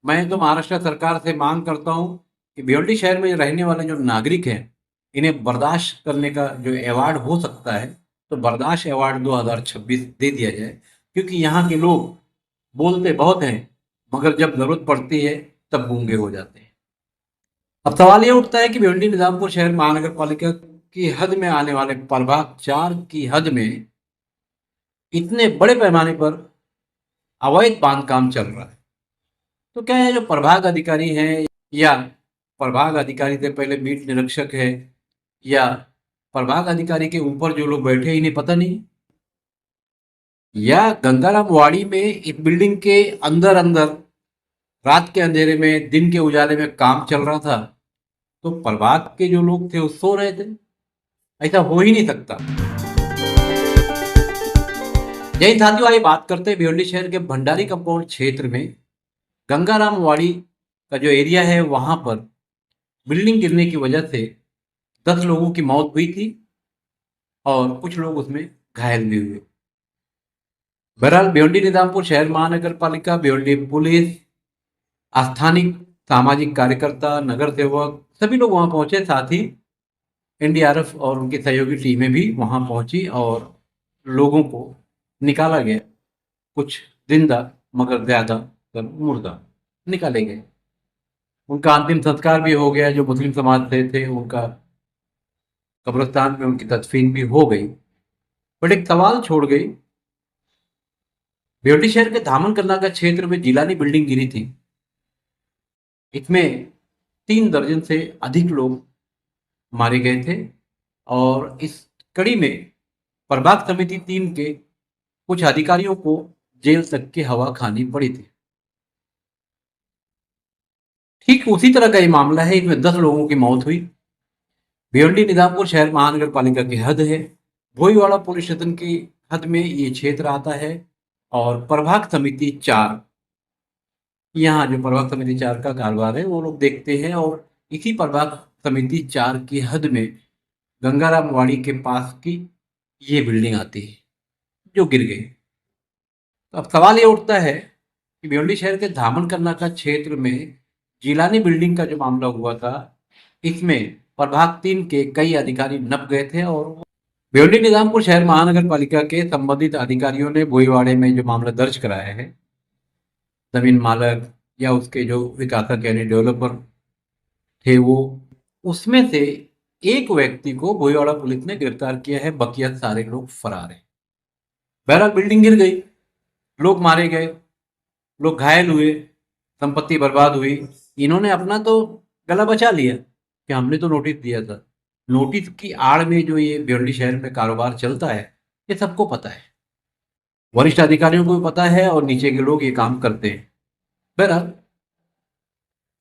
मैं तो महाराष्ट्र सरकार से मांग करता हूँ कि भिवंडी शहर में रहने वाले जो नागरिक हैं, इन्हें बर्दाश्त करने का जो अवार्ड हो सकता है, तो बर्दाश्त अवार्ड 2026 दे दिया जाए। क्योंकि यहाँ के लोग बोलते बहुत हैं, मगर जब जरूरत पड़ती है तब गूंगे हो जाते हैं। अब सवाल ये उठता है कि भिवंडी निजामपुर शहर महानगर पालिका की हद में आने वाले प्रभाग 4 की हद में इतने बड़े पैमाने पर अवैध बांधकाम चल रहा है। तो क्या है, जो प्रभाग अधिकारी हैं, या प्रभाग अधिकारी से पहले मीट निरीक्षक है, या प्रभाग अधिकारी के ऊपर जो लोग बैठे हैं, इन्हें पता नहीं, या गंगाराम वाड़ी में इस बिल्डिंग के अंदर अंदर रात के अंधेरे में दिन के उजाले में काम चल रहा था, तो प्रभाग के जो लोग थे वो सो रहे थे। ऐसा हो ही नहीं सकता। यही साथियों, आइए बात करते हैं भिवंडी शहर के भंडारी कंपाउंड क्षेत्र में गंगाराम वाड़ी का जो एरिया है, वहां पर बिल्डिंग गिरने की वजह से 10 लोगों की मौत हुई थी और कुछ लोग उसमें घायल भी हुए। बहरहाल भिवंडी निजामपुर शहर महानगर पालिका, भिवंडी पुलिस, स्थानिक सामाजिक कार्यकर्ता, नगर सेवक, सभी लोग वहां पहुंचे। साथ ही एनडीआरएफ और उनकी सहयोगी टीमें भी वहां पहुंची और लोगों को निकाला गया। कुछ जिंदा मगर ज्यादातर मुर्दा निकाले गए। उनका अंतिम संस्कार भी हो गया। जो मुस्लिम समाज से थे, उनका कब्रिस्तान में उनकी तदफीन भी हो गई। बट एक सवाल छोड़ गई, भिवंडी शहर के धामनकन्ना का क्षेत्र में जिलानी बिल्डिंग गिरी थी। इसमें 3 दर्जन से अधिक लोग मारे गए थे और इस कड़ी में प्रभाग समिति 3 के कुछ अधिकारियों को जेल तक की हवा खानी पड़ी थी। ठीक उसी तरह का ये मामला है, इसमें 10 लोगों की मौत हुई। भिवंडी निजामपुर शहर महानगर पालिका की हद है, भोईवाड़ा पुलिस स्टेशन की हद में ये क्षेत्र आता है और प्रभाग समिति 4, यहाँ जो प्रभाग समिति 4 का कारोबार है वो लोग देखते हैं। और इसी प्रभाग समिति 4 की हद में गंगाराम वाड़ी के पास की ये बिल्डिंग आती है जो गिर गई। तो अब सवाल ये उठता है कि भिवंडी शहर के धामनकन्ना का क्षेत्र में जिलानी बिल्डिंग का जो मामला हुआ था, इसमें प्रभाग 3 के कई अधिकारी नप गए थे और भिवंडी निजामपुर शहर महानगर पालिका के संबंधित अधिकारियों ने भोईवाड़े में जो मामला दर्ज कराया है, जमीन मालक या उसके जो विकासक यानी डेवलपर थे वो, उसमें से एक व्यक्ति को भोईवाड़ा पुलिस ने गिरफ्तार किया है। बकिया सारे लोग फरार हैं। बहरहाल बिल्डिंग गिर गई, लोग मारे गए, लोग घायल हुए, संपत्ति बर्बाद हुई। इन्होंने अपना तो गला बचा लिया कि हमने तो नोटिस दिया था। नोटिस की आड़ में जो ये भिवंडी शहर में कारोबार चलता है, ये सबको पता है, वरिष्ठ अधिकारियों को भी पता है और नीचे के लोग ये काम करते हैं। बहरहाल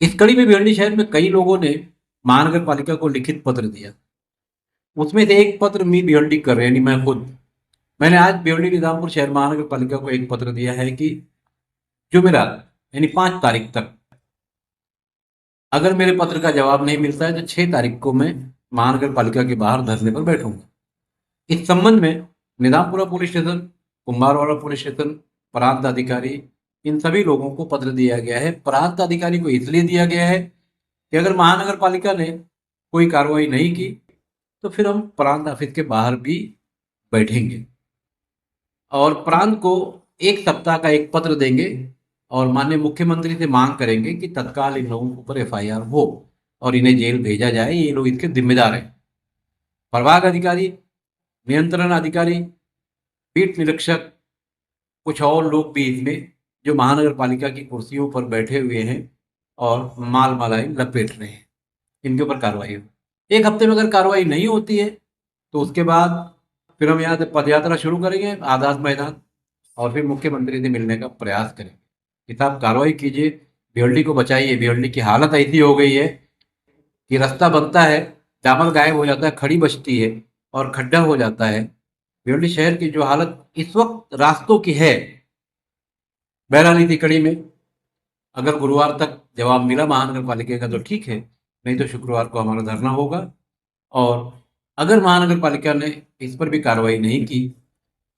इस कड़ी में भिवंडी शहर में कई लोगों ने महानगर पालिका को लिखित पत्र दिया। उसमें से एक पत्र मी भिवंडी कर रहे, यानी मैं खुद, मैंने आज भिवंडी निजामपुर शहर महानगर पालिका को एक पत्र दिया है कि जो मेरा यानी 5 तारीख तक अगर मेरे पत्र का जवाब नहीं मिलता है तो 6 तारीख को मैं महानगर पालिका के बाहर धरने पर बैठूंगा। इस संबंध में Nizampura police station, Kumbharwada police station, प्रांत अधिकारी, इन सभी लोगों को पत्र दिया गया है। प्रांत अधिकारी को इसलिए दिया गया है कि अगर महानगर पालिका ने कोई कार्रवाई नहीं की तो फिर हम प्रांत ऑफिस के बाहर भी बैठेंगे और प्रांत को 1 सप्ताह का एक पत्र देंगे और माननीय मुख्यमंत्री से मांग करेंगे कि तत्काल इन लोगों के ऊपर एफआईआर हो और इन्हें जेल भेजा जाए। ये लोग इसके जिम्मेदार हैं। प्रभाग अधिकारी, नियंत्रण अधिकारी, पीठ निरीक्षक, कुछ और लोग भी इसमें जो महानगर पालिका की कुर्सियों पर बैठे हुए हैं और माल मलाई लपेट रहे हैं, इनके ऊपर कार्रवाई हो। 1 हफ्ते में अगर कार्रवाई नहीं होती है तो उसके बाद फिर हम यहाँ से पदयात्रा शुरू करेंगे आज़ाद मैदान और फिर मुख्यमंत्री से मिलने का प्रयास करेंगे कि साहब कार्रवाई कीजिए, भिवंडी को बचाइए। भिवंडी की हालत ऐसी हो गई है कि रास्ता बनता है, चावल गायब हो जाता है, खड़ी बचती है और खड्डा हो जाता है। भिवंडी शहर की जो हालत इस वक्त रास्तों की है, बहरहाल इसी कड़ी में अगर गुरुवार तक जवाब मिला महानगर पालिका का तो ठीक है, नहीं तो शुक्रवार को हमारा धरना होगा। और अगर महानगर पालिका ने इस पर भी कार्रवाई नहीं की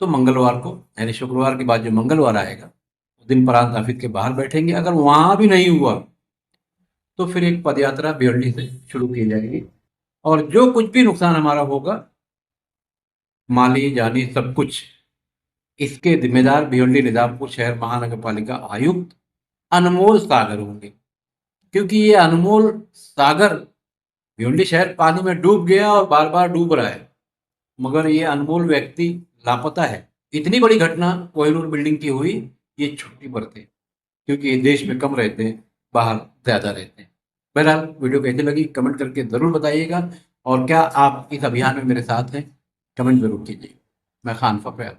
तो मंगलवार को, यानी शुक्रवार के बाद जो मंगलवार आएगा, दिन परात नाफिद के बाहर बैठेंगे। अगर वहां भी नहीं हुआ तो फिर एक पदयात्रा भिवंडी से शुरू की जाएगी, और जो कुछ भी नुकसान हमारा होगा, माली जानी सब कुछ, इसके जिम्मेदार भिवंडी निजामपुर शहर महानगर पालिका आयुक्त अनमोल सागर होंगे। क्योंकि ये अनमोल सागर, भिवंडी शहर पानी में डूब गया और बार बार डूब रहा है, मगर ये अनमोल व्यक्ति लापता है। इतनी बड़ी घटना कोहिनूर बिल्डिंग की हुई, ये छुट्टी पर थे, क्योंकि ये देश में कम रहते हैं, बाहर ज्यादा रहते हैं। बहरहाल, वीडियो कैसी लगी कमेंट करके जरूर बताइएगा, और क्या आप इस अभियान में मेरे साथ हैं, कमेंट जरूर कीजिए। मैं खान फकैर।